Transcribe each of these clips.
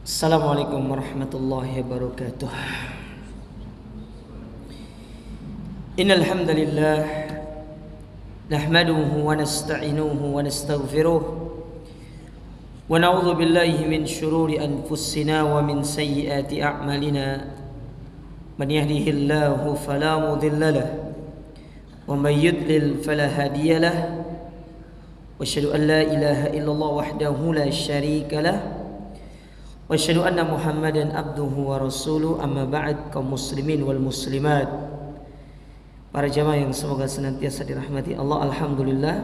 Assalamualaikum warahmatullahi wabarakatuh. Innal hamdalillah nahmaduhu wa nasta'inuhu wa nastaghfiruh wa na'udzu billahi min shururi anfusina wa min sayyiati a'malina. Man yahdihillahu fala mudilla lahu wa man yudlil fala hadiya lahu. Wa asyhadu an la ilaha illallah wahdahu la syarika lahu wa asyhadu anna Muhammadan abduhu wa rasuluh. Amma ba'd, kaum muslimin wal muslimat, para jamaah yang semoga senantiasa dirahmati Allah. Alhamdulillah,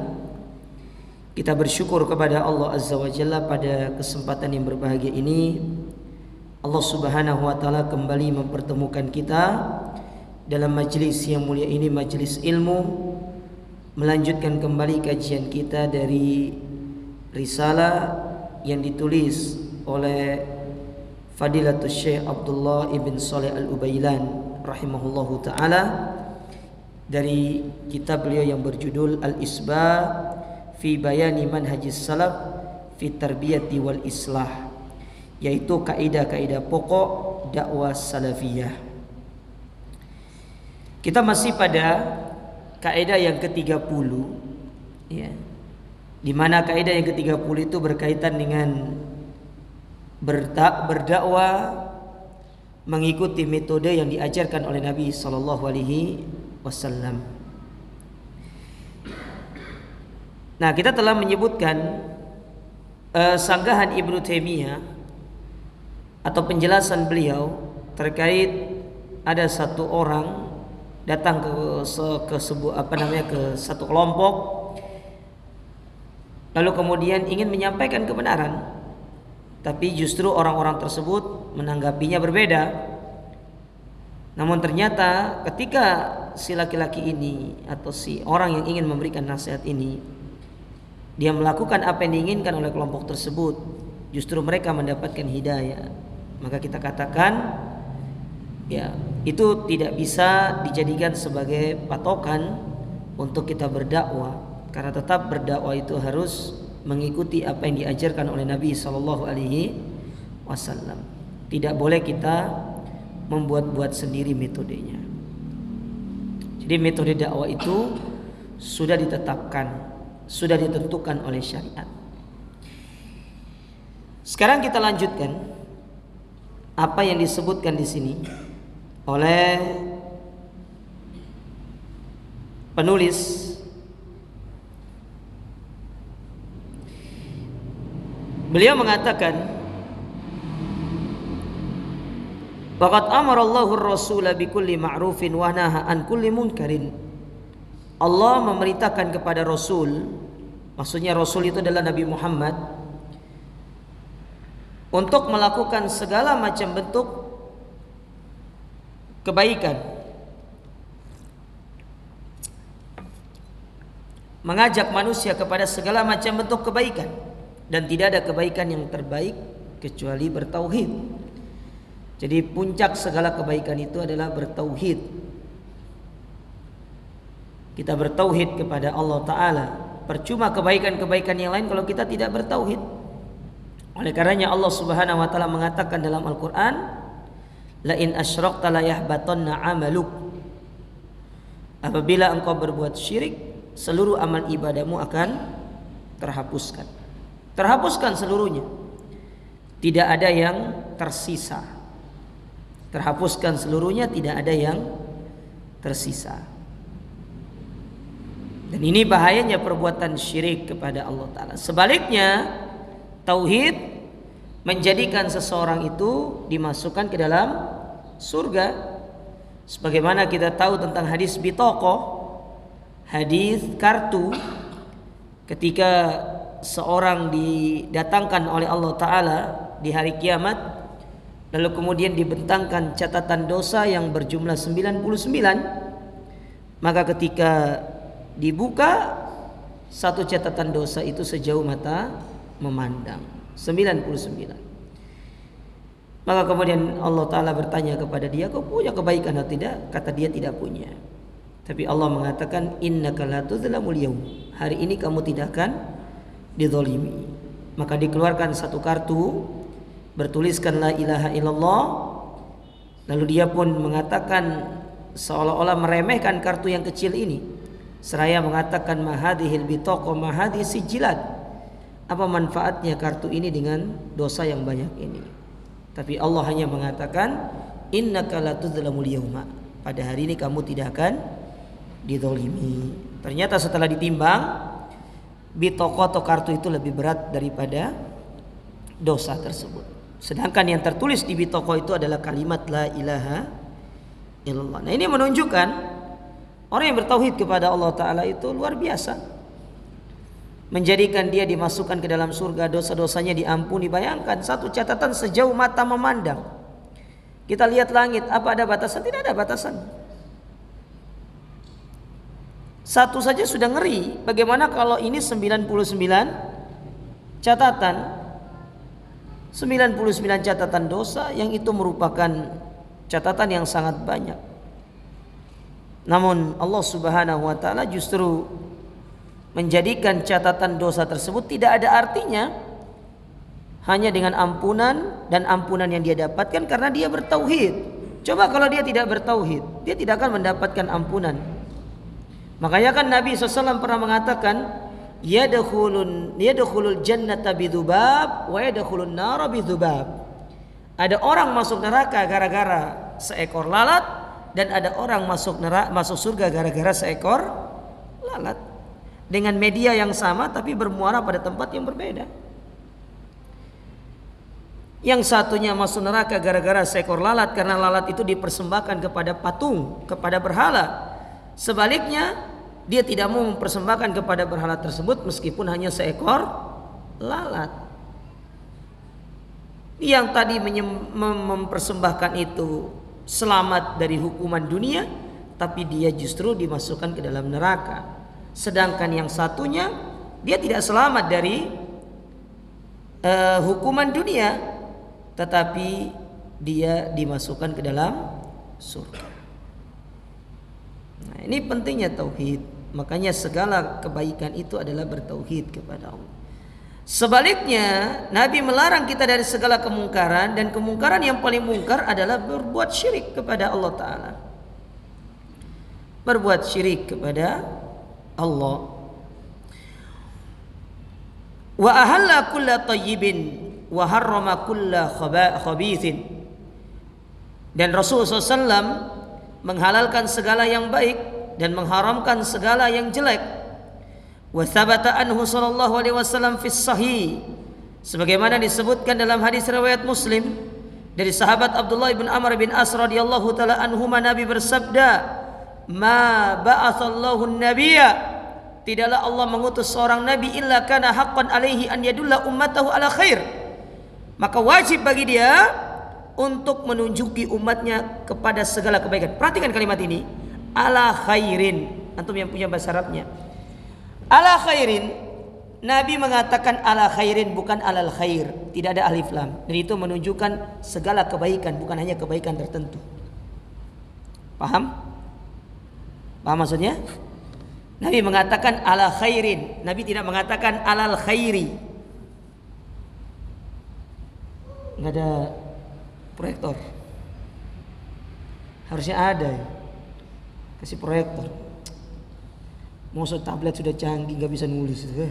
kita bersyukur kepada Allah Azza wa Jalla pada kesempatan yang berbahagia ini. Allah Subhanahu wa taala kembali mempertemukan kita dalam majlis yang mulia ini, majlis ilmu, melanjutkan kembali kajian kita dari risalah yang ditulis oleh Fadilatul Syekh Abdullah ibn Saleh Al-Ubailan rahimahullahu ta'ala, dari kitab beliau yang berjudul Al-Isbah fi Bayani Manhajis Salaf fi Tarbiyati wal Islah, yaitu kaidah-kaidah pokok dakwah salafiyah. Kita masih pada kaidah yang ke-30, ya, di mana kaidah yang ke-30 itu berkaitan dengan berdakwah mengikuti metode yang diajarkan oleh Nabi sallallahu alaihi wasallam. Nah, kita telah menyebutkan sanggahan Ibnu Taimiyah atau penjelasan beliau terkait ada satu orang datang ke satu kelompok, lalu kemudian ingin menyampaikan kebenaran, tapi justru orang-orang tersebut menanggapinya berbeda. Namun ternyata ketika si laki-laki ini atau si orang yang ingin memberikan nasihat ini, dia melakukan apa yang diinginkan oleh kelompok tersebut, justru mereka mendapatkan hidayah, maka kita katakan, ya, itu tidak bisa dijadikan sebagai patokan untuk kita berdakwah, karena tetap berdakwah itu harus mengikuti apa yang diajarkan oleh Nabi sallallahu alaihi wasallam. Tidak boleh kita membuat-buat sendiri metodenya. Jadi metode dakwah itu sudah ditetapkan, sudah ditentukan oleh syariat. Sekarang kita lanjutkan apa yang disebutkan di sini oleh penulis. Beliau mengatakan, waqad amarallahu ar-rasula bikulli ma'rufin wa naha an kulli munkarin. Allah memerintahkan kepada Rasul, maksudnya Rasul itu adalah Nabi Muhammad, untuk melakukan segala macam bentuk kebaikan, mengajak manusia kepada segala macam bentuk kebaikan. Dan tidak ada kebaikan yang terbaik kecuali bertauhid. Jadi puncak segala kebaikan itu adalah bertauhid. Kita bertauhid kepada Allah Ta'ala. Percuma kebaikan-kebaikan yang lain kalau kita tidak bertauhid. Oleh karenanya Allah Subhanahu wa Ta'ala mengatakan dalam Al-Quran, la in asyrakta la yahbatanna amaluk. Apabila engkau berbuat syirik, seluruh amal ibadahmu akan terhapuskan. Terhapuskan seluruhnya, tidak ada yang tersisa. Terhapuskan seluruhnya, tidak ada yang tersisa. Dan ini bahayanya perbuatan syirik kepada Allah Ta'ala. Sebaliknya, tauhid menjadikan seseorang itu dimasukkan ke dalam surga. Sebagaimana kita tahu tentang hadis bitokoh, hadis kartu, ketika seorang didatangkan oleh Allah Ta'ala di hari kiamat, lalu kemudian dibentangkan catatan dosa yang berjumlah 99, maka ketika dibuka, satu catatan dosa itu sejauh mata memandang, 99. Maka kemudian Allah Ta'ala bertanya kepada dia, kau punya kebaikan atau tidak? Kata dia tidak punya. Tapi Allah mengatakan, innaka la tudzlamul yaum, hari ini kamu tidak akan dizalimi. Maka dikeluarkan satu kartu bertuliskan la ilaha illallah, lalu dia pun mengatakan seolah-olah meremehkan kartu yang kecil ini, seraya mengatakan mahadihil bitoqo mahadih sijilat, apa manfaatnya kartu ini dengan dosa yang banyak ini. Tapi Allah hanya mengatakan innaka la tudzlamul yauma, pada hari ini kamu tidak akan dizalimi. Ternyata setelah ditimbang, bitoqo atau kartu itu lebih berat daripada dosa tersebut. Sedangkan yang tertulis di bitoqo itu adalah kalimat la ilaha illallah. Nah, ini menunjukkan orang yang bertauhid kepada Allah Ta'ala itu luar biasa, menjadikan dia dimasukkan ke dalam surga, dosa-dosanya diampuni. Bayangkan satu catatan sejauh mata memandang. Kita lihat langit, apa ada batasan? Tidak ada batasan. Satu saja sudah ngeri. Bagaimana kalau ini 99 catatan, 99 catatan dosa, yang itu merupakan catatan yang sangat banyak. Namun Allah Subhanahu wa Ta'ala justru menjadikan catatan dosa tersebut tidak ada artinya hanya dengan ampunan, dan ampunan yang dia dapatkan karena dia bertauhid. Coba kalau dia tidak bertauhid, dia tidak akan mendapatkan ampunan. Makanya kan Nabi SAW pernah mengatakan yadkhulul jannata bidhubab wa yadkhulun nara bidhubab. Ada orang masuk neraka gara-gara seekor lalat, dan ada orang masuk surga gara-gara seekor lalat. Dengan media yang sama tapi bermuara pada tempat yang berbeda. Yang satunya masuk neraka gara-gara seekor lalat karena lalat itu dipersembahkan kepada patung, kepada berhala. Sebaliknya, dia tidak mau mempersembahkan kepada berhala tersebut meskipun hanya seekor lalat. Yang tadi mempersembahkan itu selamat dari hukuman dunia, tapi dia justru dimasukkan ke dalam neraka. Sedangkan yang satunya dia tidak selamat dari hukuman dunia, tetapi dia dimasukkan ke dalam surga. Nah, ini pentingnya tauhid. Makanya segala kebaikan itu adalah bertauhid kepada Allah. Sebaliknya, Nabi melarang kita dari segala kemungkaran, dan kemungkaran yang paling mungkar adalah berbuat syirik kepada Allah Ta'ala. Berbuat syirik kepada Allah. Wa ahalla kulla tayyibin wa harrama kulla khabithin. Dan Rasulullah SAW menghalalkan segala yang baik dan mengharamkan segala yang jelek. Wa thabata anhu sallallahu alaihi wasallam fi sahih, sebagaimana disebutkan dalam hadis riwayat Muslim dari sahabat Abdullah bin Amr bin As radhiyallahu taala anhuma, Nabi bersabda, "Ma ba'atsallahu an-nabiyya", tidaklah Allah mengutus seorang nabi, "illa kana haqqan alaihi an yadulla ummatahu ala khair", maka wajib bagi dia untuk menunjuki umatnya kepada segala kebaikan. Perhatikan kalimat ini, ala khairin. Antum yang punya bahasa Arabnya, ala khairin. Nabi mengatakan ala khairin, bukan alal khair. Tidak ada alif lam. Dan itu menunjukkan segala kebaikan, bukan hanya kebaikan tertentu. Paham? Paham maksudnya? Nabi mengatakan ala khairin. Nabi tidak mengatakan alal khairi. Enggak ada proyektor. Harusnya ada ya. Kasih proyektor. Maksud tablet sudah canggih, nggak bisa nulis itu.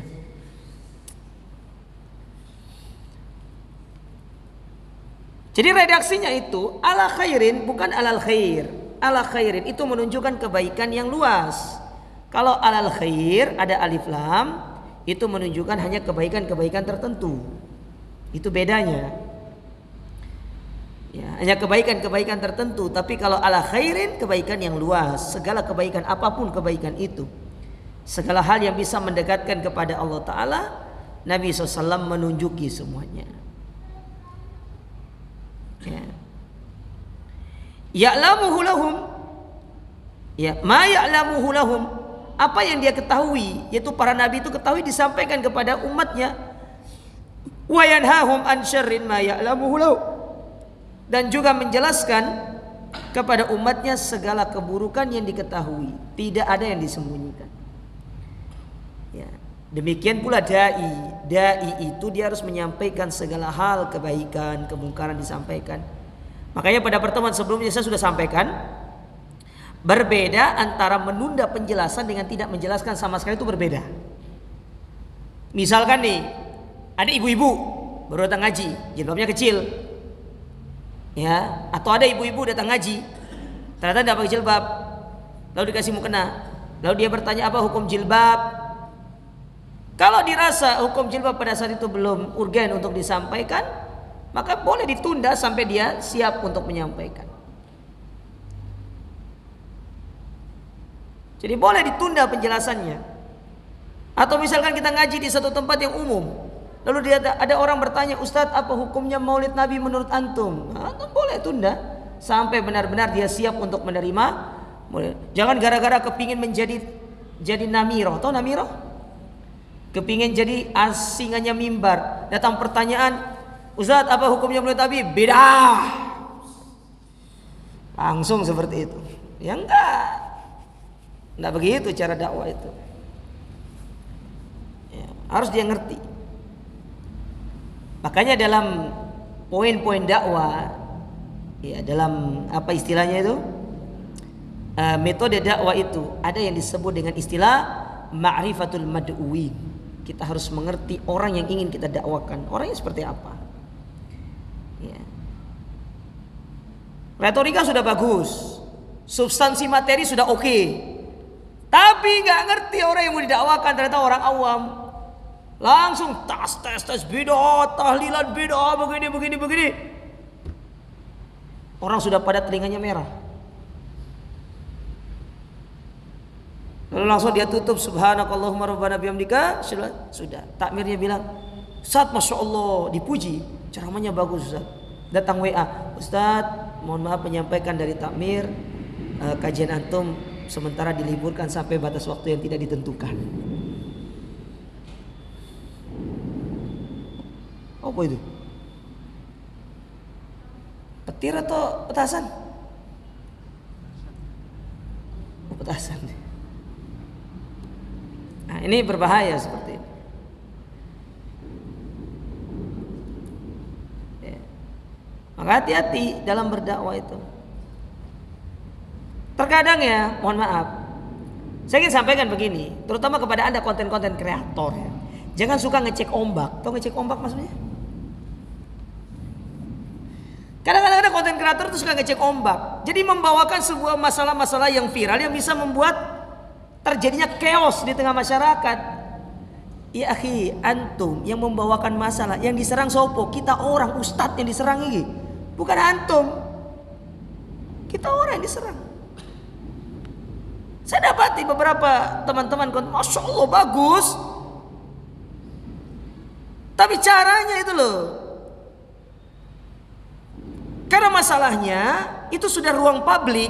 Jadi redaksinya itu ala khairin, bukan alal khair. Ala khairin itu menunjukkan kebaikan yang luas. Kalau alal khair ada alif lam, itu menunjukkan hanya kebaikan-kebaikan tertentu. Itu bedanya. Ya, hanya kebaikan-kebaikan tertentu. Tapi kalau ala khairin, kebaikan yang luas. Segala kebaikan, apapun kebaikan itu, segala hal yang bisa mendekatkan kepada Allah Ta'ala, Nabi SAW menunjuki semuanya. Ya. Ya'lamuhu lahum, ya, ma ya'lamuhu lahum, apa yang dia ketahui, yaitu para nabi itu ketahui, disampaikan kepada umatnya. Wa yanhahum an syarrin ma ya'lamuhu lahum, dan juga menjelaskan kepada umatnya segala keburukan yang diketahui, tidak ada yang disembunyikan. Ya. Demikian pula dai. Dai itu dia harus menyampaikan segala hal kebaikan, kemungkaran disampaikan. Makanya pada pertemuan sebelumnya saya sudah sampaikan, berbeda antara menunda penjelasan dengan tidak menjelaskan sama sekali itu berbeda. Misalkan nih, ada ibu-ibu baru datang ngaji, jilbabnya kecil, ya, atau ada ibu-ibu datang ngaji, ternyata tidak pakai jilbab, lalu dikasih mukena, lalu dia bertanya apa hukum jilbab. Kalau dirasa hukum jilbab pada saat itu belum urgen untuk disampaikan, maka boleh ditunda sampai dia siap untuk menyampaikan. Jadi boleh ditunda penjelasannya. Atau misalkan kita ngaji di satu tempat yang umum, lalu ada orang bertanya, Ustadz apa hukumnya maulid Nabi menurut antum? Antum boleh tunda sampai benar-benar dia siap untuk menerima. Jangan gara-gara kepingin jadi namiroh. Tahu namiroh? Kepingin jadi asingannya mimbar, datang pertanyaan, Ustadz apa hukumnya maulid Nabi? Beda. Langsung seperti itu. Ya enggak begitu cara dakwah itu. Ya, harus dia ngerti. Makanya dalam poin-poin dakwah, ya dalam apa istilahnya itu, metode dakwah itu ada yang disebut dengan istilah ma'rifatul mad'uwin. Kita harus mengerti orang yang ingin kita dakwakan, orangnya seperti apa. Ya. Retorika sudah bagus, substansi materi sudah oke, tapi nggak ngerti orang yang mau didakwakan ternyata orang awam. Langsung tes bid'ah, tahlilan bid'ah, begini. Orang sudah pada telinganya merah. Lalu langsung dia tutup subhanakallahumma rabbana bihamdika, sudah. Takmirnya bilang, Ustaz Masya Allah, dipuji, ceramahnya bagus Ustaz. Datang WA, Ustaz mohon maaf menyampaikan dari takmir, kajian antum sementara diliburkan sampai batas waktu yang tidak ditentukan. Apa itu? Petir atau petasan? Petasan. Nah, ini berbahaya seperti ini. Ya. Maka hati-hati dalam berdakwah itu. Terkadang ya, mohon maaf, saya ingin sampaikan begini, terutama kepada Anda konten-konten kreator ya. Jangan suka ngecek ombak. Tahu ngecek ombak maksudnya? Kadang-kadang ada konten kreator itu suka ngecek ombak. Jadi membawakan sebuah masalah-masalah yang viral yang bisa membuat terjadinya chaos di tengah masyarakat. Ya akhi, antum yang membawakan masalah, yang diserang sopo? Kita orang, ustadz yang diserang ini, bukan antum. Kita orang yang diserang. Saya dapati beberapa teman-teman, Masya Allah bagus, tapi caranya itu loh. Karena masalahnya itu sudah ruang publik.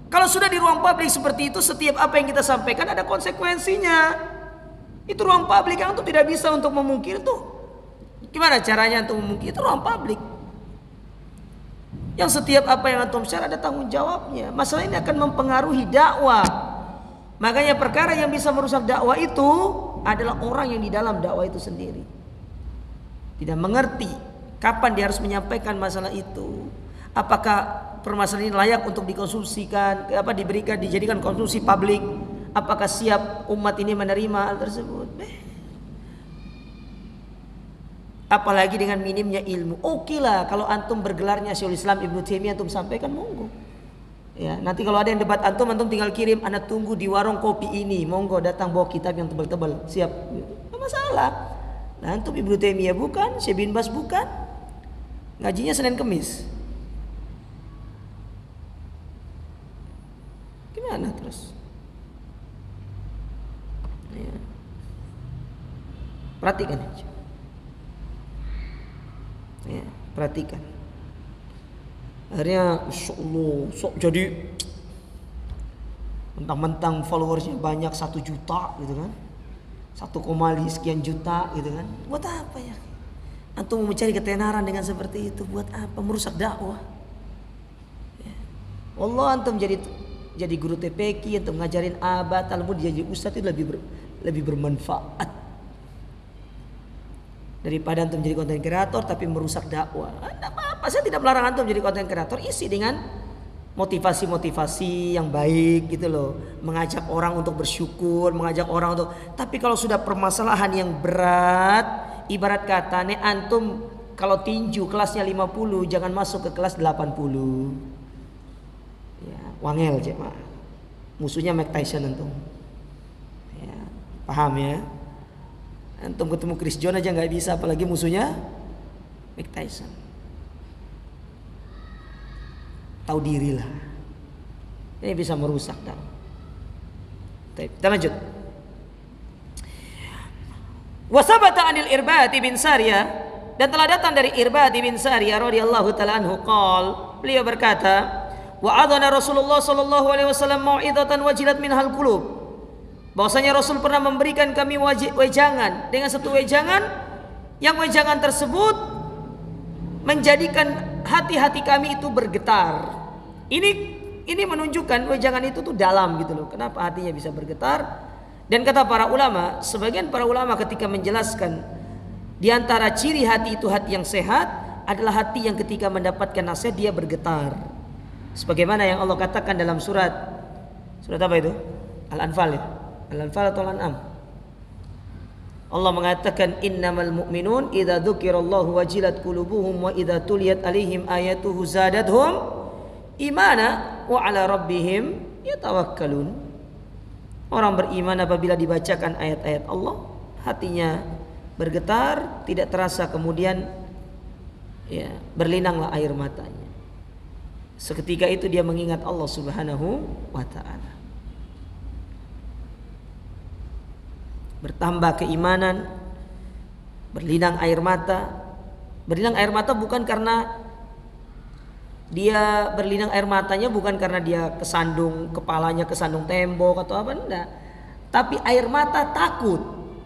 Kalau sudah di ruang publik seperti itu, setiap apa yang kita sampaikan ada konsekuensinya. Itu ruang publik yang tuh tidak bisa untuk memungkir tuh. Gimana caranya untuk memungkir? Itu ruang publik yang setiap apa yang antum share ada tanggung jawabnya. Masalah ini akan mempengaruhi dakwah. Makanya perkara yang bisa merusak dakwah itu adalah orang yang di dalam dakwah itu sendiri tidak mengerti kapan dia harus menyampaikan masalah itu. Apakah permasalahan ini layak untuk dikonsumsikan, dijadikan konsumsi publik? Apakah siap umat ini menerima hal tersebut? Apalagi dengan minimnya ilmu. Oke lah kalau antum bergelarnya Syekhul Islam Ibnu Taimiyah antum sampaikan, monggo. Ya, nanti kalau ada yang debat antum tinggal kirim, Anda tunggu di warung kopi ini, monggo datang bawa kitab yang tebal-tebal, siap. Tidak masalah. Nah, antum Ibnu Taimiyah bukan, Syekh bin Bas bukan. Ngajinya Senin Kemis. Gimana terus? Ya. Perhatikan aja. Ya, perhatikan. Akhirnya Insya Allah sok jadi mentang-mentang followersnya banyak 1 juta gitu kan, 1, sekian juta gitu kan. Buat apa ya? Antum mau mencari ketenaran dengan seperti itu, buat apa? Merusak dakwah. Ya. Allah, antum jadi guru TPQ, antum ngajarin abad, lalu jadi ustaz itu lebih bermanfaat Daripada antum jadi konten kreator tapi merusak dakwah. Tidak apa-apa, saya tidak melarang antum jadi konten kreator. Isi dengan motivasi-motivasi yang baik gitu loh. Mengajak orang untuk bersyukur, mengajak orang untuk. Tapi kalau sudah permasalahan yang berat, ibarat kata nih antum kalau tinju kelasnya 50, jangan masuk ke kelas 80. Ya, wangel cek mah. Musuhnya Mike Tyson antum. Ya, paham ya? Antum ketemu Chris John aja nggak bisa, apalagi musuhnya Mike Tyson. Tahu diri lah. Ini bisa merusak dah. Kita lanjut. Wasabata anil Irbad bin Sariyah, dan telah datang dari Irbad bin Sariyah radhiyallahu taala anhu qol, beliau berkata, wa adana Rasulullah sallallahu alaihi wasallam mau'izatan wajilat minhal qulub. Bahwasanya Rasul pernah memberikan kami wejangan dengan satu wejangan yang wejangan tersebut menjadikan hati-hati kami itu bergetar. Ini menunjukkan wejangan itu tuh dalam gitu loh. Kenapa hatinya bisa bergetar? Dan kata para ulama, sebagian para ulama ketika menjelaskan di antara ciri hati itu hati yang sehat adalah hati yang ketika mendapatkan nasihat dia bergetar. Sebagaimana yang Allah katakan dalam surat apa itu? Al-Anfal ya? Al-Anfal atau Al-An'am? Allah mengatakan innamal mu'minun idza dzukirallahu wajilat qulubuhum wa idza tuliyat alaihim ayatuhu zadatuhum imana wa ala rabbihim yatawakkalun. Orang beriman apabila dibacakan ayat-ayat Allah, hatinya bergetar, tidak terasa kemudian ya, berlinanglah air matanya. Seketika itu dia mengingat Allah Subhanahu wa taala. Bertambah keimanan, berlinang air mata. Berlinang air mata bukan karena dia berlinang air matanya bukan karena dia kesandung, kepalanya kesandung tembok atau apa, enggak. Tapi air mata takut.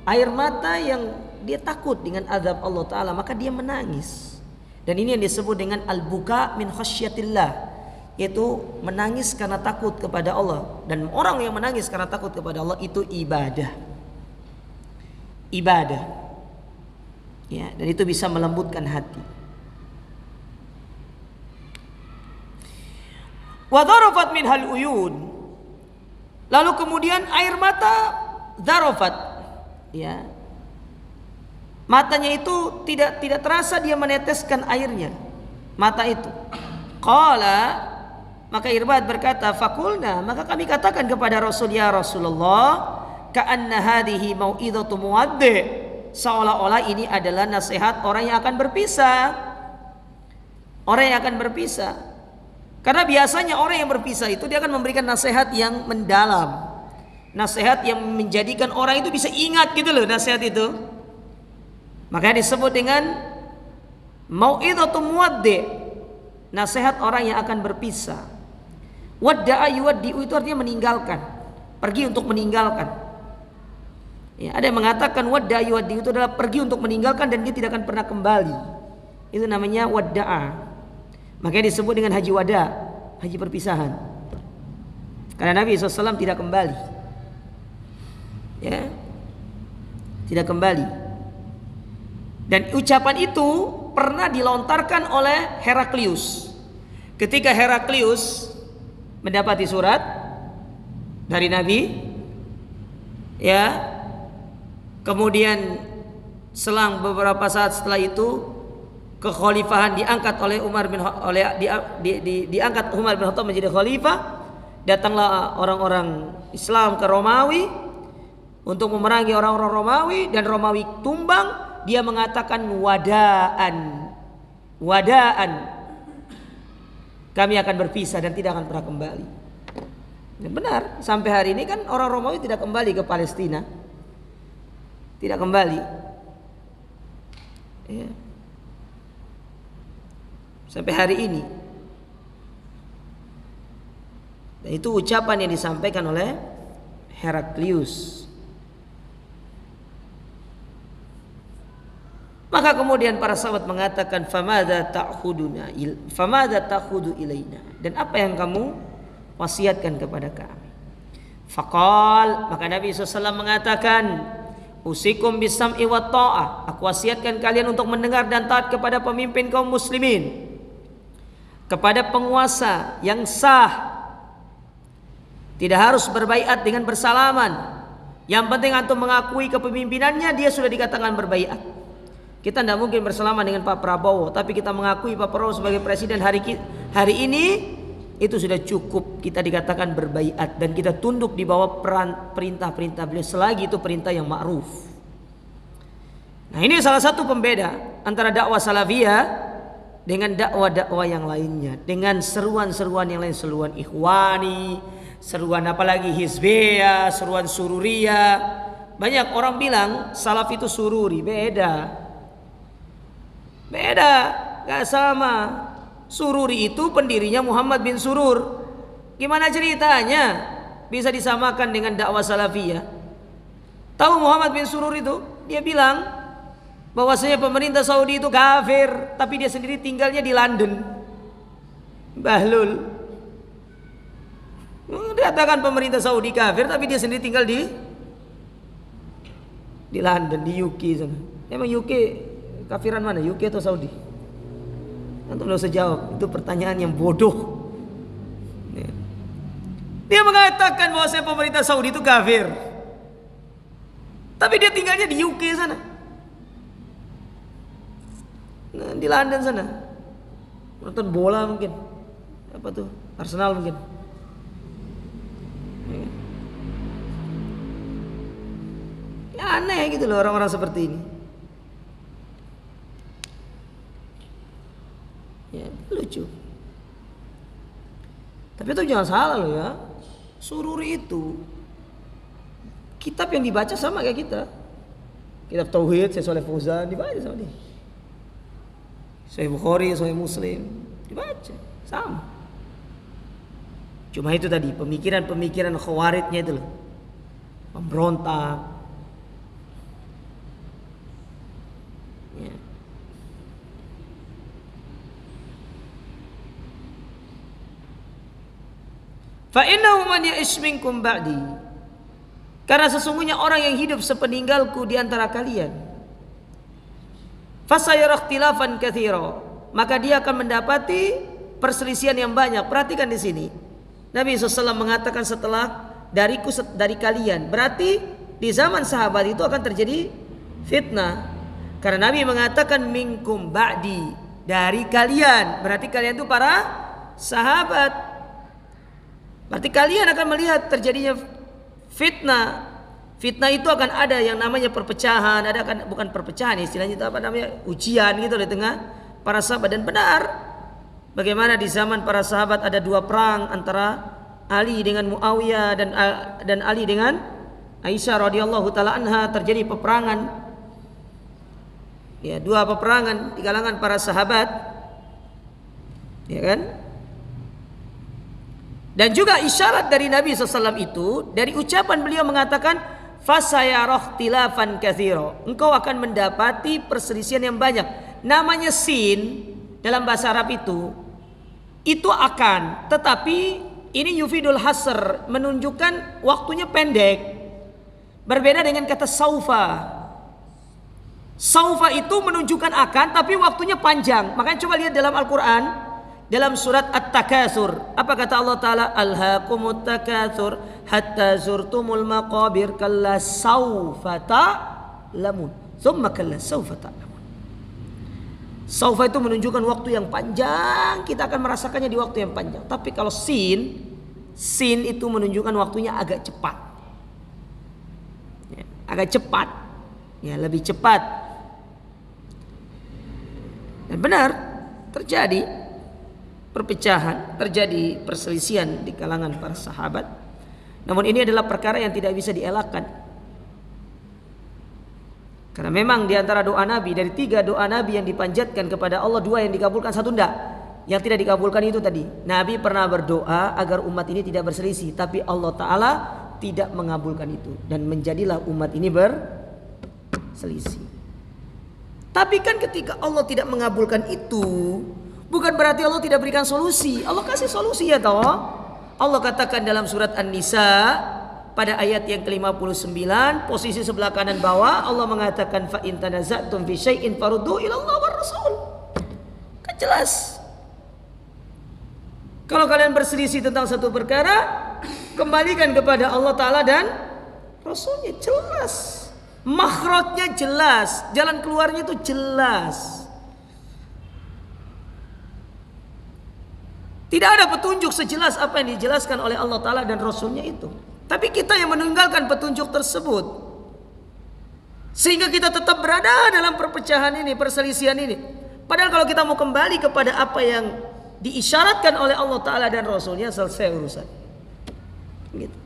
Air mata yang dia takut dengan azab Allah Ta'ala, maka dia menangis. Dan ini yang disebut dengan al-buka min khasyatillah, yaitu menangis karena takut kepada Allah. Dan orang yang menangis karena takut kepada Allah itu ibadah. Ibadah ya, dan itu bisa melembutkan hati. Wa dharafat minhal uyun, lalu kemudian air mata dharafat ya, matanya itu tidak terasa dia meneteskan airnya, mata itu. Qala, maka Irbad berkata, fakulna, maka kami katakan kepada Rasul, ya Rasulullah, ka'anna hadhihi mau'izatu muwaddi', seolah-olah ini adalah nasihat orang yang akan berpisah. Orang yang akan berpisah. Karena biasanya orang yang berpisah itu dia akan memberikan nasihat yang mendalam. Nasihat yang menjadikan orang itu bisa ingat gitu loh nasihat itu. Makanya disebut dengan mau'izatu muwaddi', nasihat orang yang akan berpisah. Wadda'a yuwaddi'u itu artinya meninggalkan, pergi untuk meninggalkan. Ya, ada yang mengatakan wadda'a yuwaddi itu adalah pergi untuk meninggalkan dan dia tidak akan pernah kembali. Itu namanya wadda'a. Makanya disebut dengan haji wada, haji perpisahan. Karena Nabi SAW tidak kembali. Ya, tidak kembali. Dan ucapan itu pernah dilontarkan oleh Heraklius. Ketika Heraklius mendapati surat dari Nabi, ya, kemudian selang beberapa saat setelah itu kekhalifahan diangkat oleh Umar bin diangkat Umar bin Khattab menjadi khalifah. Datanglah orang-orang Islam ke Romawi untuk memerangi orang-orang Romawi dan Romawi tumbang. Dia mengatakan wadaan, kami akan berpisah dan tidak akan pernah kembali. Dan benar, sampai hari ini kan orang Romawi tidak kembali ke Palestina. Tidak kembali ya. Sampai hari ini. Dan itu ucapan yang disampaikan oleh Heraklius. Maka kemudian para sahabat mengatakan, famadza ta'khudu ilaina, dan apa yang kamu wasiatkan kepada kami? Faqal, maka Nabi SAW mengatakan, Usikum bisam'i wa ta'ah. Aku wasiatkan kalian untuk mendengar dan taat kepada pemimpin kaum muslimin, kepada penguasa yang sah. Tidak harus berbaiat dengan bersalaman. Yang penting antum mengakui kepemimpinannya, dia sudah dikatakan berbaiat. Kita tidak mungkin bersalaman dengan Pak Prabowo, tapi kita mengakui Pak Prabowo sebagai presiden hari ini, itu sudah cukup kita dikatakan berbaiat, dan kita tunduk di bawah perintah-perintah beliau selagi itu perintah yang ma'ruf. Nah, ini salah satu pembeda antara dakwah salafiyah dengan dakwah-dakwah yang lainnya, dengan seruan-seruan yang lain, seruan ikhwani, seruan apalagi hizbiyah, seruan sururiyah. Banyak orang bilang salaf itu sururi, beda, gak sama. Sururi itu pendirinya Muhammad bin Surur. Gimana ceritanya bisa disamakan dengan dakwah salafiyah? Tahu Muhammad bin Surur itu? Dia bilang bahwasanya pemerintah Saudi itu kafir, tapi dia sendiri tinggalnya di London. Bahlul. Dia katakan pemerintah Saudi kafir, tapi dia sendiri tinggal di London, di UK sana. Emang UK kafiran mana? UK atau Saudi? Antum tidak usah jawab, itu pertanyaan yang bodoh. Dia mengatakan bahwa pemerintah Saudi itu kafir, tapi dia tinggalnya di UK sana, nah, di London sana, nonton bola mungkin, apa tuh, Arsenal mungkin. Ya, aneh gitu loh orang-orang seperti ini. Ya, lucu. Tapi itu jangan salah loh ya. Sururi itu kitab yang dibaca sama kayak kita. Kitab Tauhid Syekh Shalih Fauzan dibaca sama dia. Sahih Bukhari, Sahih Muslim dibaca sama. Cuma itu tadi pemikiran-pemikiran khawarijnya itu loh. Pemberontak. Ya. Fa innahu man ya'ish minkum ba'di, karena sesungguhnya orang yang hidup sepeninggalku di antara kalian, fasayara ikhtilafan katsira, maka dia akan mendapati perselisihan yang banyak. Perhatikan di sini, Nabi SAW mengatakan setelah dari kalian, berarti di zaman sahabat itu akan terjadi fitnah. Karena Nabi mengatakan minkum ba'di, dari kalian, berarti kalian itu para sahabat. Berarti kalian akan melihat terjadinya fitnah. Fitnah itu akan ada yang namanya perpecahan, ada kan, bukan perpecahan istilahnya itu apa namanya, ujian gitu di tengah para sahabat. Dan benar, bagaimana di zaman para sahabat ada dua perang antara Ali dengan Muawiyah dan Ali dengan Aisyah radhiyallahu taala anha, terjadi peperangan. Ya, dua peperangan di kalangan para sahabat. Ya kan? Dan juga isyarat dari Nabi SAW itu, dari ucapan beliau mengatakan fasayarah tilafan katsira, engkau akan mendapati perselisihan yang banyak. Namanya sin dalam bahasa Arab itu akan, tetapi ini yufidul hasr, menunjukkan waktunya pendek. Berbeda dengan kata saufa. Saufa itu menunjukkan akan, tapi waktunya panjang. Makanya coba lihat dalam Al-Quran, dalam surat At-Takatsur, apa kata Allah Ta'ala? Alhaakumut takatsur hatta zurtumul maqabir kalla sawfa ta'lamun thumma kalla sawfa ta'lamun. Sawfa itu menunjukkan waktu yang panjang, kita akan merasakannya di waktu yang panjang. Tapi kalau sin itu menunjukkan waktunya agak cepat, ya, agak cepat, ya, lebih cepat. Dan benar terjadi perpecahan, terjadi perselisihan di kalangan para sahabat. Namun ini adalah perkara yang tidak bisa dielakkan. Karena memang di antara doa Nabi, dari 3 doa Nabi yang dipanjatkan kepada Allah, 2 yang dikabulkan, 1 enggak. Yang tidak dikabulkan itu tadi, Nabi pernah berdoa agar umat ini tidak berselisih, tapi Allah Ta'ala tidak mengabulkan itu, dan menjadilah umat ini berselisih. Tapi kan ketika Allah tidak mengabulkan itu, bukan berarti Allah tidak berikan solusi. Allah kasih solusi ya toh. Allah katakan dalam surat An-Nisa pada ayat yang ke-59 posisi sebelah kanan bawah Allah mengatakan fa in tanaza'tum fi syai'in faruddu ila Allah war rasul. Kan jelas. Kalau kalian berselisih tentang satu perkara, kembalikan kepada Allah Ta'ala dan Rasulnya. Jelas. Makhrajnya jelas. Jalan keluarnya itu jelas. Tidak ada petunjuk sejelas apa yang dijelaskan oleh Allah Ta'ala dan Rasulnya itu. Tapi kita yang meninggalkan petunjuk tersebut. Sehingga kita tetap berada dalam perpecahan ini, perselisihan ini. Padahal kalau kita mau kembali kepada apa yang diisyaratkan oleh Allah Ta'ala dan Rasulnya, selesai urusan. Gitu.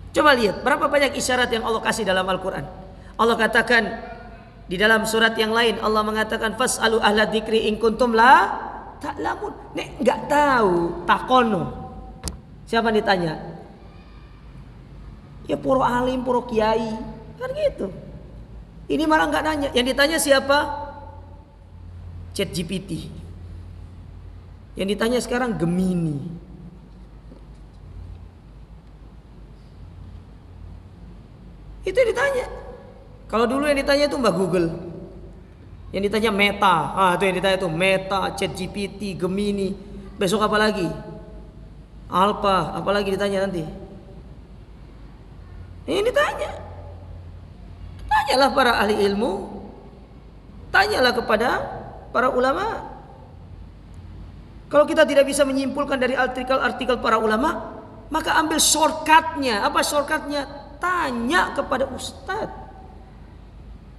Coba lihat berapa banyak isyarat yang Allah kasih dalam Al-Quran. Allah katakan di dalam surat yang lain, Allah mengatakan fas'alu ahla dzikri in kuntum la ta'lamun. Nek enggak tahu, takono. Siapa ditanya? Ya puro alim, puro kiai. Kan gitu. Ini malah enggak nanya. Yang ditanya siapa? ChatGPT. Yang ditanya sekarang Gemini. Itu yang ditanya. Kalau dulu yang ditanya itu Mbak Google. Yang ditanya Meta. Itu yang ditanya itu Meta, ChatGPT, Gemini. Besok apa lagi? Alpha, apa lagi ditanya nanti? Ini ditanya. Tanyalah para ahli ilmu. Tanyalah kepada para ulama. Kalau kita tidak bisa menyimpulkan dari artikel-artikel para ulama, maka ambil shortcutnya. Apa shortcutnya? Tanya kepada ustadz.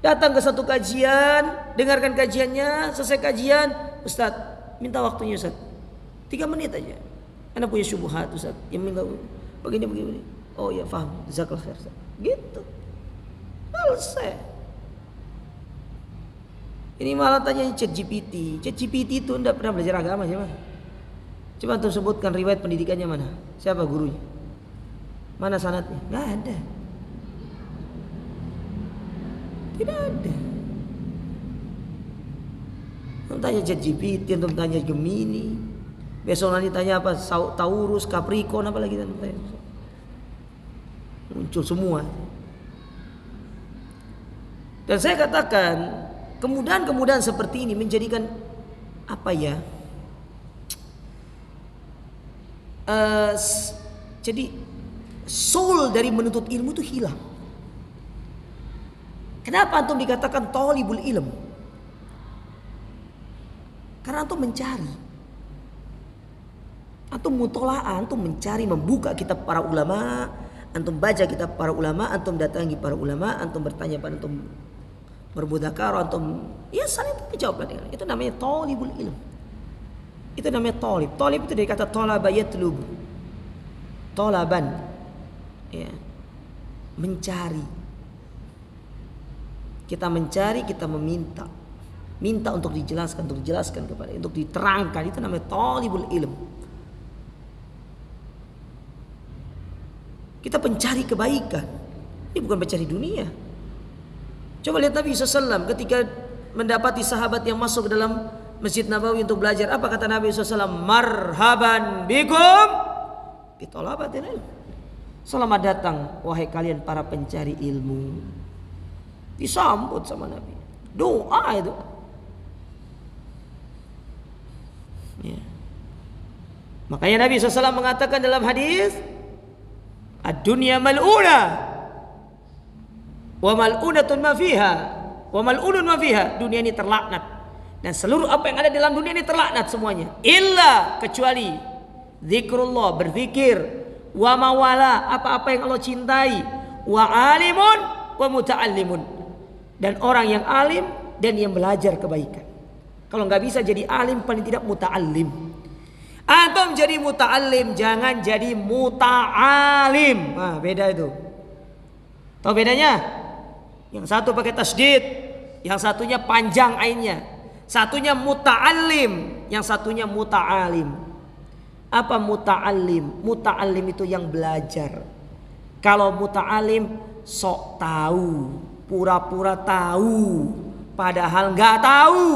Datang ke satu kajian, dengarkan kajiannya, selesai kajian, ustadz, minta waktunya ustadz, 3 menit aja. Anda punya syubhat ustadz, yang minta begini. Oh ya paham, jazakallah khair ustadz. Gitu. Selesai. Ini malah tanya ChatGPT. ChatGPT itu tidak pernah belajar agama siapa? Coba antum sebutkan riwayat pendidikannya mana? Siapa gurunya? Mana sanadnya? Nggak ada. Tidak ada. Antum tanya ChatGPT, antum tanya Gemini. Besok nanti tanya apa? Taurus, Capricorn, apa lagi antum tanya? Muncul semua. Dan saya katakan kemudahan-kemudahan seperti ini menjadikan apa ya? Jadi soul dari menuntut ilmu itu hilang. Kenapa antum dikatakan thalibul ilm? Karena antum mencari. Antum mutola'ah, antum mencari, membuka kitab para ulama, antum baca kitab para ulama, antum datangi para ulama, antum bertanya pada antum berbudakar antum ya saling menjawab dengan itu namanya thalibul ilm. Itu namanya talib. Talib itu dari kata talaba yatlub. Talaban. Ya. Mencari. Kita mencari, kita meminta. Minta untuk dijelaskan kepada, untuk diterangkan, itu namanya talibul ilm. Kita pencari kebaikan. Ini bukan mencari dunia. Coba lihat Nabi SAW ketika mendapati sahabat yang masuk ke dalam Masjid Nabawi untuk belajar. Apa kata Nabi SAW? Marhaban bikum bitolabatil ilm. Selamat datang wahai kalian para pencari ilmu. Disambut sama Nabi. Doa itu. Ya. Makanya Nabi SAW mengatakan dalam hadis, ad-dunya mal'una wa mal'unatun ma fiha wa mal'unun ma fiha. Dunia ini terlaknat dan seluruh apa yang ada dalam dunia ini terlaknat semuanya, illa kecuali zikrullah, berzikir, wa mawala, apa-apa yang Allah cintai, wa alimun wa muta'allimun, dan orang yang alim dan yang belajar kebaikan. Kalau nggak bisa jadi alim, paling tidak muta'allim. Antum jadi muta'allim, jangan jadi muta'alim. Nah, beda itu. Tahu bedanya? Yang satu pakai tasdid, yang satunya panjang ainnya. Satunya muta'allim, yang satunya muta'alim. Apa muta'allim? Muta'allim itu yang belajar. Kalau muta'alim sok tahu, pura-pura tahu, padahal nggak tahu.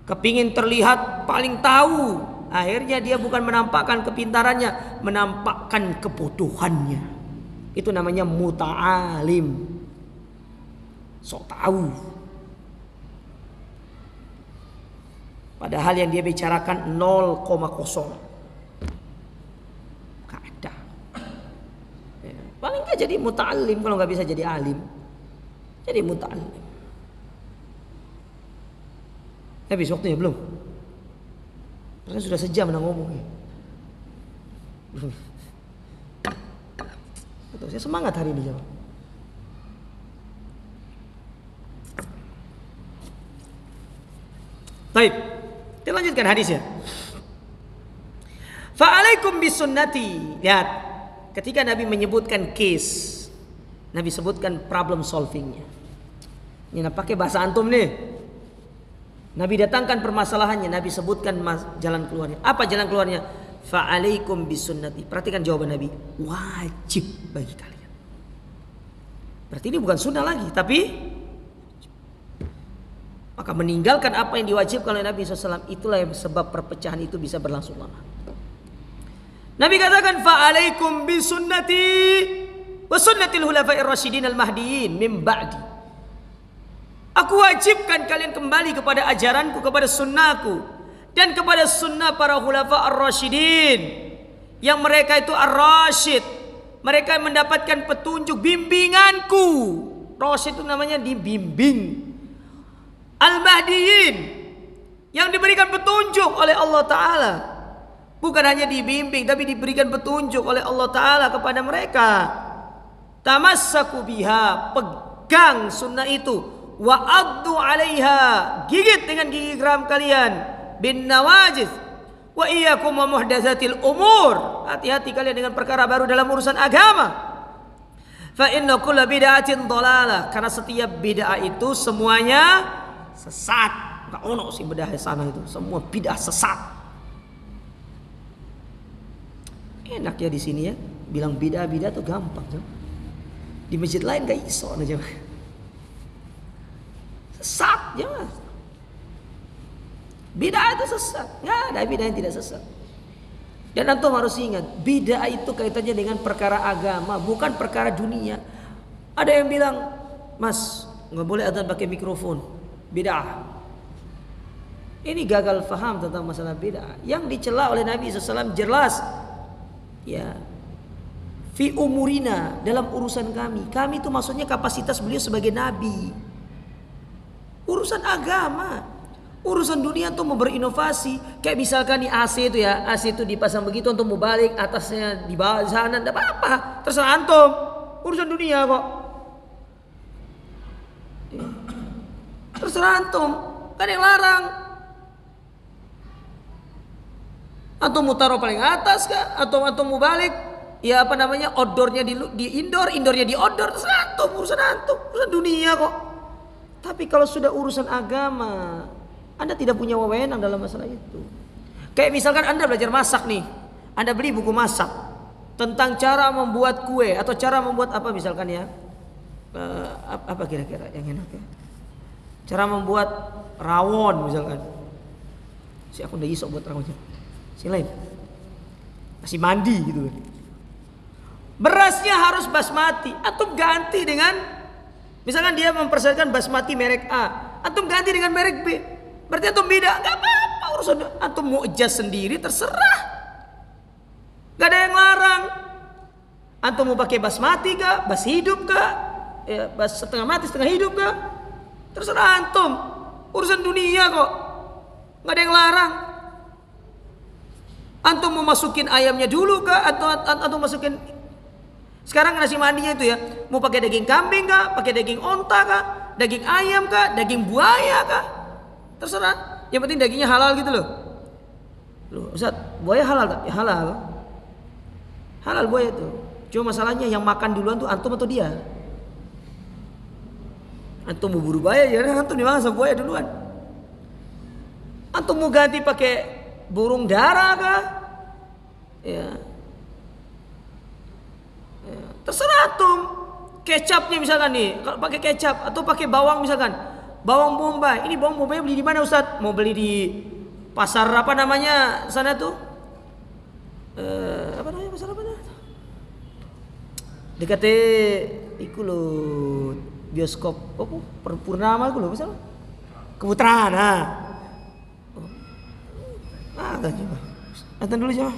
Kepingin terlihat paling tahu, Akhirnya dia bukan menampakkan kepintarannya, menampakkan kebodohannya. Itu namanya muta'alim, sok tahu. Padahal yang dia bicarakan 0,0. Gak ada. Paling gak jadi muta'alim. Kalau gak bisa jadi alim, jadi muta'alim. Habis waktunya belum? Karena sudah sejam dah ngomong. Betul, saya semangat hari ini jawab. Baik, kita lanjutkan hadisnya. Fa'alaikum bisunnati. Lihat, ketika Nabi menyebutkan case, Nabi sebutkan problem solvingnya. Ini pakai bahasa antum nih. Nabi datangkan permasalahannya, Nabi sebutkan jalan keluarnya. Apa jalan keluarnya? Fa'alaikum bisunnati. Perhatikan jawaban Nabi. Wajib bagi kalian. Berarti ini bukan sunnah lagi, tapi maka meninggalkan apa yang diwajibkan oleh Nabi SAW. Itulah yang sebab perpecahan itu bisa berlangsung lama. Nabi katakan fa'alaikum bisunnati wa sunnatil khulafa'ir rasyidin al-mahdiyyin min ba'di. Aku wajibkan kalian kembali kepada ajaranku, kepada sunnahku, dan kepada sunnah para khulafa ar-rasyidin, yang mereka itu ar-rasyid, mereka yang mendapatkan petunjuk bimbinganku. Rasyid itu namanya dibimbing. Al-mahdiyin, yang diberikan petunjuk oleh Allah Ta'ala. Bukan hanya dibimbing, tapi diberikan petunjuk oleh Allah Ta'ala kepada mereka. Tamassaku biha, pegang sunnah itu. Wa addu 'alaiha, gigit dengan gigi geram kalian, bin nawajiz. Wa iyyakum wa muhdatsatil umur, hati-hati kalian dengan perkara baru dalam urusan agama. Fa inna kulla bid'atin dhalalah, karena setiap bid'ah itu semuanya sesat. Enggak ono sih bid'ah sana itu, semua bid'ah sesat. Enak ya di sini ya, bilang bid'ah tuh gampang. Di masjid lain enggak iso aja. Sesat ya mas. Bid'ah itu sesat. Nggak ada bid'ah yang tidak sesat. Dan antum harus ingat, bid'ah itu kaitannya dengan perkara agama, bukan perkara dunia. Ada yang bilang, mas nggak boleh adzan pakai mikrofon, bid'ah. Ini gagal faham tentang masalah bid'ah. Yang dicela oleh Nabi SAW jelas, ya, fi umurina, dalam urusan kami. Kami itu maksudnya kapasitas beliau sebagai Nabi. Urusan agama, urusan dunia tuh mau berinovasi. Kayak misalkan nih AC itu ya, AC itu dipasang begitu untuk mau balik, atasnya di bawah di sana, enggak apa-apa, terserah antum. Urusan dunia kok. Terserah antum, kan yang larang. Antum mau taruh paling atas kah? Atau antum mau balik? Ya apa namanya, outdoornya di indoor, indoornya di outdoor, terserah antum, urusan dunia kok. Tapi kalau sudah urusan agama, Anda tidak punya wewenang dalam masalah itu. Kayak misalkan Anda belajar masak nih, Anda beli buku masak tentang cara membuat kue atau cara membuat apa misalkan ya, apa kira-kira yang enak ya? Cara membuat rawon misalkan. Si aku udah iso buat rawonnya. Si lain masih mandi gitu kan. Berasnya harus basmati, atau ganti dengan misalkan dia mempersyaratkan basmati merek A, antum ganti dengan merek B. Berarti antum beda, enggak apa-apa urusan. Antum mau adjust sendiri terserah. Enggak ada yang larang. Antum mau pakai basmati kah, bas hidup kah? Ya, bas setengah mati setengah hidup kah? Terserah antum. Urusan dunia kok. Enggak ada yang larang. Antum mau masukin ayamnya dulu kah atau antum masukin. Sekarang nasi mandinya itu ya, mau pakai daging kambing kah, pakai daging onta kah, daging ayam kah, daging buaya kah, terserah. Yang penting dagingnya halal gitu loh. Loh, Ustaz, buaya halal gak? Ya halal. Halal buaya itu. Cuma masalahnya yang makan duluan tuh antum atau dia. Antum mau buru buaya, ya antum dimakan sama buaya duluan. Antum mau ganti pakai burung dara kah? Ya. Terserah antum. Kecapnya misalkan nih, kalau pakai kecap atau pakai bawang misalkan, bawang bombay. Ini bawang bombay beli di mana Ustaz? Mau beli di pasar apa namanya sana tuh? Apa namanya pasar apa namanya? Dekat iku lho bioskop apa Purnama iku lho pasar. Keputraan ah. Ada coba. Nonton dulu coba.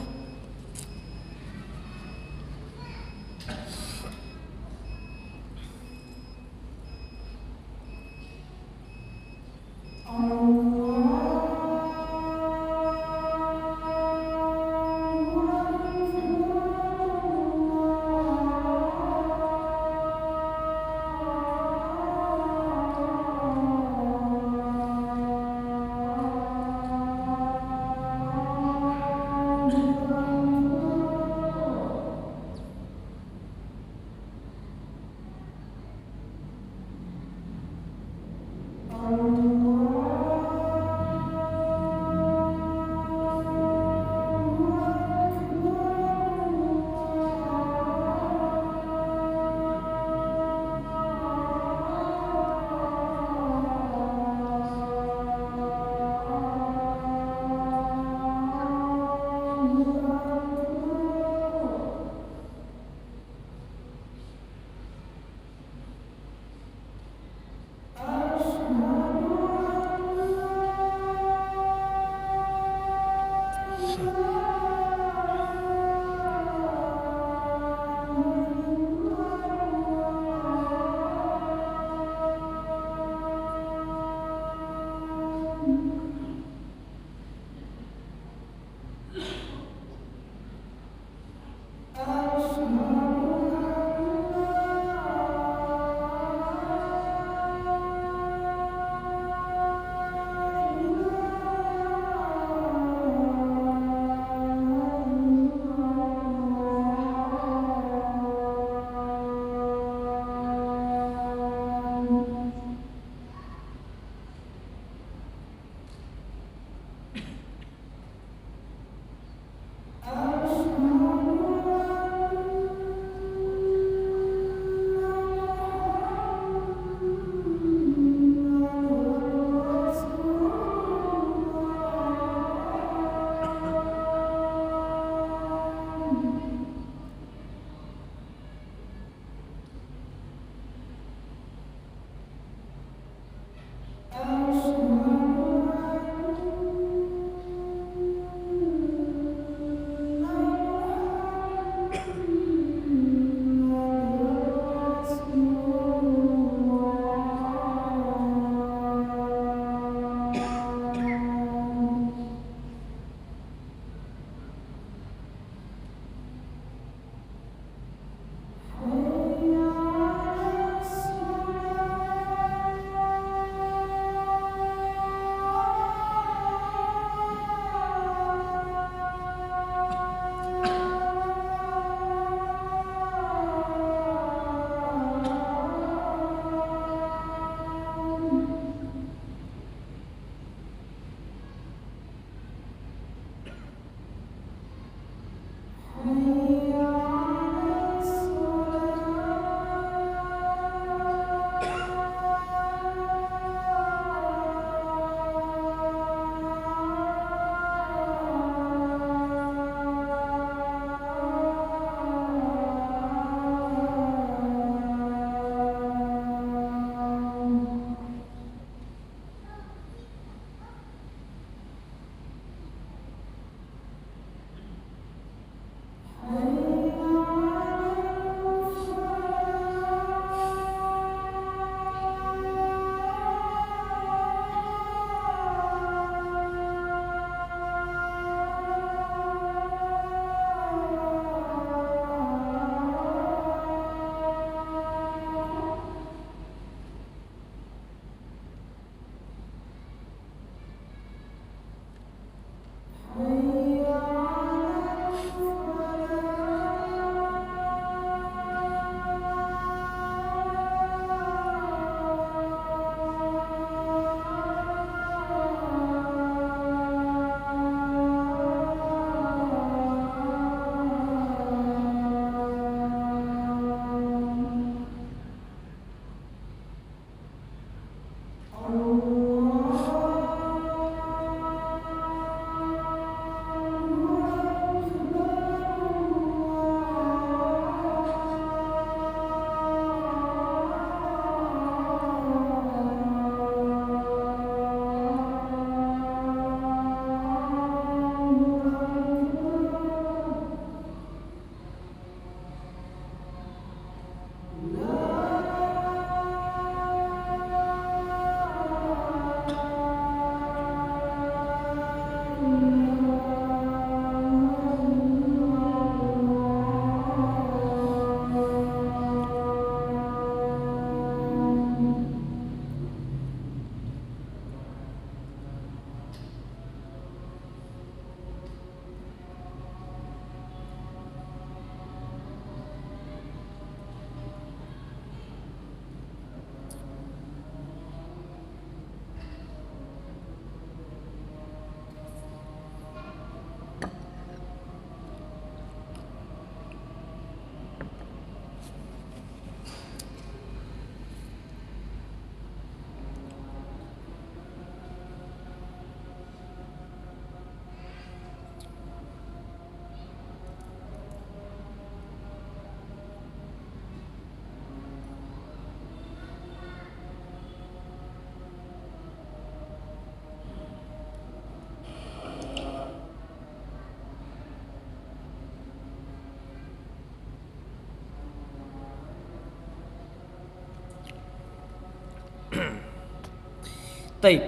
Taib.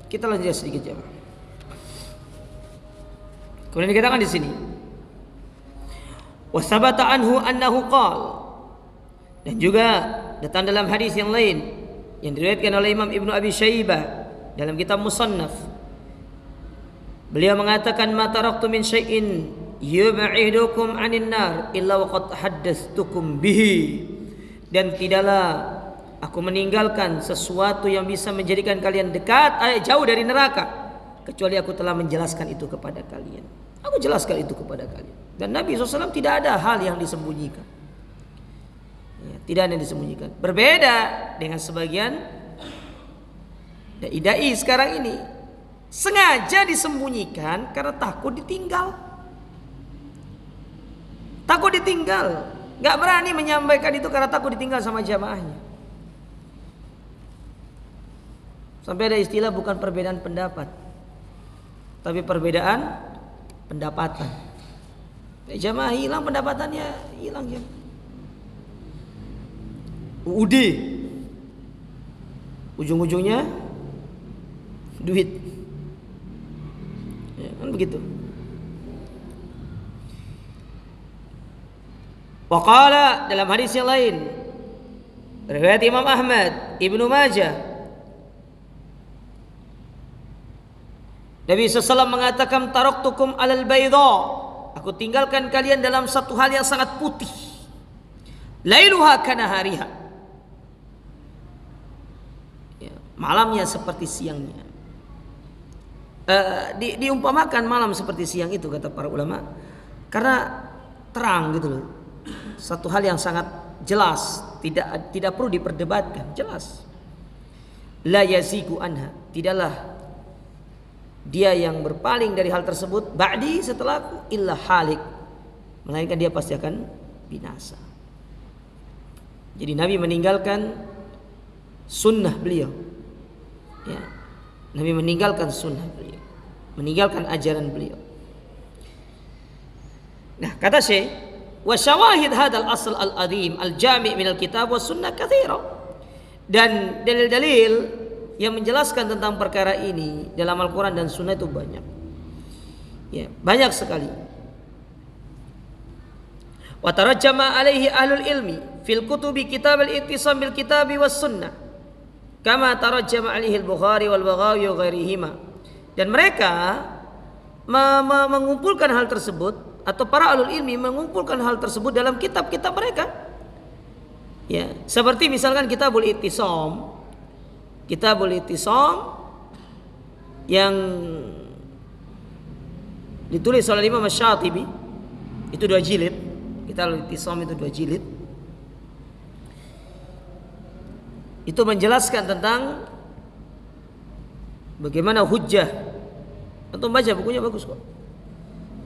Kita lanjut sedikit jemaah. Kemudian dikatakan di sini, wa sabata anhu annahu qala, dan juga datang dalam hadis yang lain yang diriwayatkan oleh Imam Ibnu Abi Syaibah dalam kitab Musannaf. Beliau mengatakan, ma taraktu min syai'in yub'idukum 'anil nar illa waqad haddatstukum bihi, dan tidaklah aku meninggalkan sesuatu yang bisa menjadikan kalian jauh dari neraka, kecuali aku telah menjelaskan itu kepada kalian. Aku jelaskan itu kepada kalian. Dan Nabi SAW tidak ada hal yang disembunyikan. Ya, tidak ada yang disembunyikan. Berbeda dengan sebagian dai-dai sekarang ini, sengaja disembunyikan karena takut ditinggal. Takut ditinggal. Gak berani menyampaikan itu karena takut ditinggal sama jamaahnya. Sampai ada istilah bukan perbedaan pendapat, tapi perbedaan pendapatan. Jamaah hilang, pendapatannya hilang ya. UUD ujung-ujungnya duit. Ya, kan begitu. Waqala dalam hadis yang lain, riwayat Imam Ahmad, Ibnu Majah, Nabi SAW mengatakan, taraktukum alal bayda, aku tinggalkan kalian dalam satu hal yang sangat putih, lailuha kanahariha, ya, malamnya seperti siangnya. Diumpamakan malam seperti siang itu, kata para ulama, karena terang gitu loh. Satu hal yang sangat jelas, tidak perlu diperdebatkan, jelas. La yazigu anha, tidaklah dia yang berpaling dari hal tersebut ba'di, setelahku, illa halik, melainkan dia pasti akan binasa. Jadi Nabi meninggalkan sunnah beliau, ya. Nabi meninggalkan sunnah beliau, meninggalkan ajaran beliau. Nah, kata Syekh, wa syawahid hadzal asl al-azim al-jami' min al-kitab was sunnah katsira, dan dalil-dalil yang menjelaskan tentang perkara ini dalam Al-Quran dan Sunnah itu banyak, ya, banyak sekali. Wa tarajjama alaihi ahlul ilmi fil kutubi kitab al-ittisam bil kitabi was sunnah kama tarajjama alaihi al-Bukhari wal Baghawi wa ghairihima, dan mereka mengumpulkan hal tersebut, atau para ahlul ilmi mengumpulkan hal tersebut dalam kitab-kitab mereka, ya, seperti misalkan Kitabul Ittisam, Kitabul Ittisam yang ditulis oleh Imam Asy-Syatibi, itu 2 jilid. Kitabul Ittisam itu 2 jilid. Itu menjelaskan tentang bagaimana hujjah. Antum baca bukunya, bagus kok.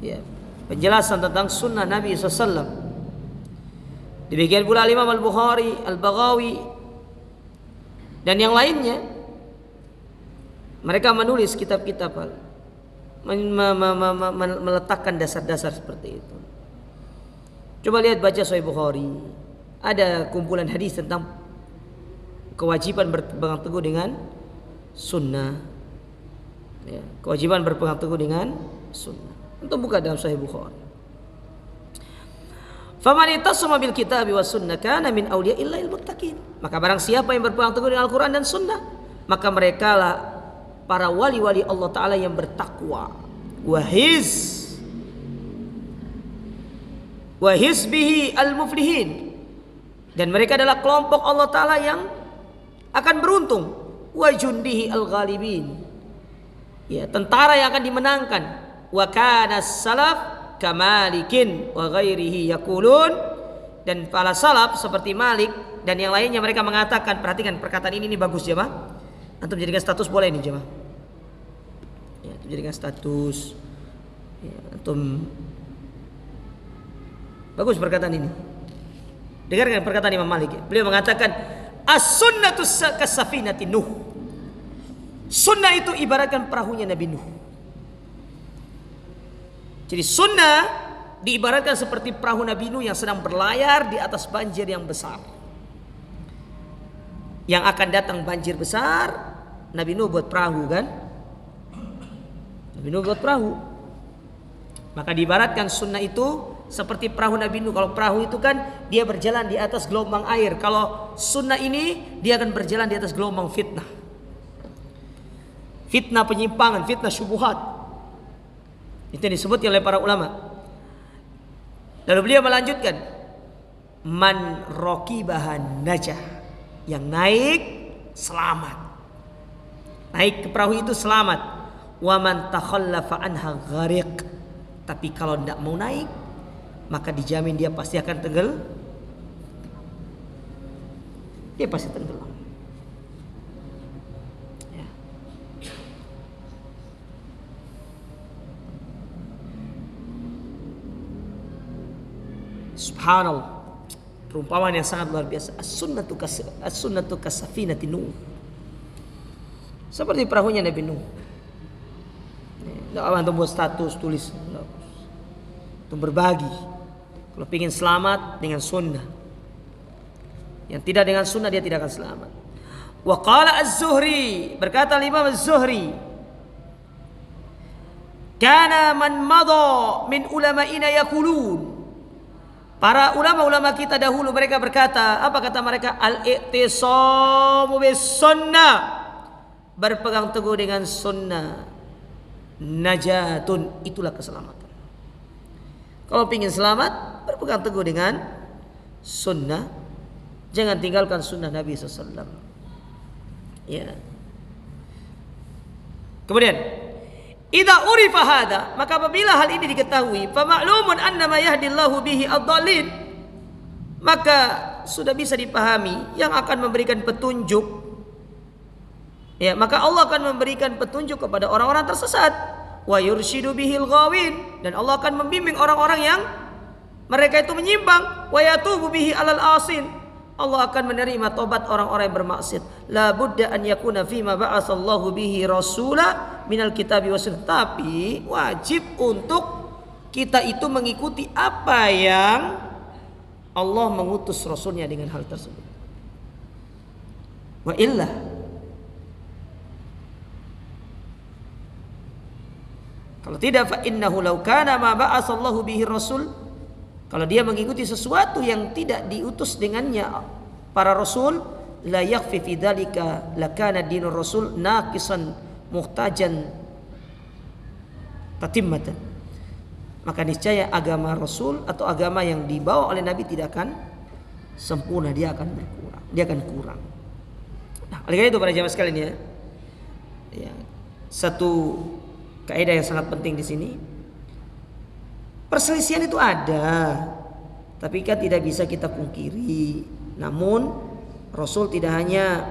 Ya, penjelasan tentang sunnah Nabi SAW. Demikian pula Imam Al-Bukhari, Al-Baghawi, dan yang lainnya, mereka menulis kitab-kitab meletakkan dasar-dasar seperti itu. Coba lihat, baca Sahih Bukhari, ada kumpulan hadis tentang kewajiban berpegang teguh dengan sunnah, ya, kewajiban berpegang teguh dengan sunnah. Untuk buka dalam Sahih Bukhari, faman itasama bil kitabi was sunnah kana min awliya'il muttaqin, maka barang siapa yang berpegang teguh dengan Al-Quran dan sunnah, maka merekalah para wali-wali Allah Ta'ala yang bertakwa. Wa hizbihi al-muflihin, dan mereka adalah kelompok Allah Ta'ala yang akan beruntung. Wa jundihi al-ghalibin, ya, tentara yang akan dimenangkan. Wa kana salaf kamalikin wa ghairihi yaqulun, dan para salaf seperti Malik dan yang lainnya mereka mengatakan, perhatikan perkataan ini bagus jemaah. Antum jadikan status boleh ini jemaah. Ya, antum jadikan status. Ya, antum bagus perkataan ini. Dengarkan perkataan Imam Malik. Beliau mengatakan, as-sunnatu kasafinati Nuh. Sunnah itu ibaratkan perahunya Nabi Nuh. Jadi sunnah diibaratkan seperti perahu Nabi Nuh yang sedang berlayar di atas banjir yang besar. Yang akan datang banjir besar, Nabi Nuh buat perahu kan? Nabi Nuh buat perahu. Maka diibaratkan sunnah itu seperti perahu Nabi Nuh. Kalau perahu itu kan dia berjalan di atas gelombang air. Kalau sunnah ini dia akan berjalan di atas gelombang fitnah. Fitnah penyimpangan, fitnah syubhat. Itu yang disebut oleh para ulama. Lalu beliau melanjutkan, man raqibahan najah, yang naik selamat. Naik ke perahu itu selamat. Wa man takhallafa anha ghariq. Tapi kalau tidak mau naik, maka dijamin dia pasti akan tenggelam. Dia pasti tenggelam. Ya. Subhanallah. Perumpamaan yang sangat luar biasa. As-sunnatu kasafinatin Nuh. Seperti perahunya Nabi Nuh. Tidak apa buat status tulis. Untuk berbagi. Kalau ingin selamat dengan sunnah. Yang tidak dengan sunnah dia tidak akan selamat. Wa qala Az-Zuhri, berkata Imam Az-Zuhri, kana man madha min ulama'ina yaqulun. Para ulama-ulama kita dahulu mereka berkata, apa kata mereka? Al-i'tisamu bis sunnah. Berpegang teguh dengan sunnah. Najatun, itulah keselamatan. Kalau ingin selamat, berpegang teguh dengan sunnah. Jangan tinggalkan sunnah Nabi SAW. Ya. Kemudian, idza urifa hada, maka apabila hal ini diketahui, fa ma'lumun annama yahdillahu bihi ad-dallin, maka sudah bisa dipahami yang akan memberikan petunjuk. Ya, maka Allah akan memberikan petunjuk kepada orang-orang tersesat. Wa yurshidu bihil ghawin, dan Allah akan membimbing orang-orang yang mereka itu menyimpang. Wa yatubu bihi alal asin, Allah akan menerima tobat orang-orang yang bermaksiat. La budda an yakuna fima ba'atsallahu bihi rasula minal kitabi was sunnah. Tapi wajib untuk kita itu mengikuti apa yang Allah mengutus rasulnya dengan hal tersebut. Wa illa, kalau tidak, fa innahu law kana ma ba'atsallahu bihi rasul, kalau dia mengikuti sesuatu yang tidak diutus dengannya para rasul, la yakfi fi dzalika lakana dinur rasul naqisan muhtajan tatimmatan. Maka niscaya agama rasul atau agama yang dibawa oleh Nabi tidak akan sempurna, dia akan berkurang, dia akan kurang. Nah, oleh karena itu para jamaah sekalian ya, satu kaidah yang sangat penting di sini. Perselisihan itu ada, tapi kan tidak bisa kita pungkiri. Namun Rasul tidak hanya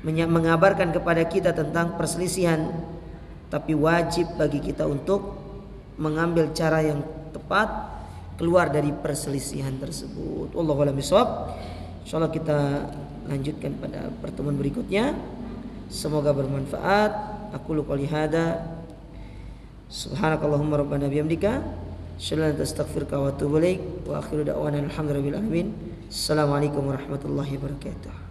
mengabarkan kepada kita tentang perselisihan, tapi wajib bagi kita untuk mengambil cara yang tepat keluar dari perselisihan tersebut. Wallahu a'lam bishawab. Insyaallah kita lanjutkan pada pertemuan berikutnya. Semoga bermanfaat. Aku qouli hada. Subhanakallahumma rabbana bihamdika asyhadu an la ilaha illa anta astaghfiruka wa atubu ilaik wa akhiru da'wana alhamdulillahi rabbil alamin. Assalamualaikum warahmatullahi wabarakatuh.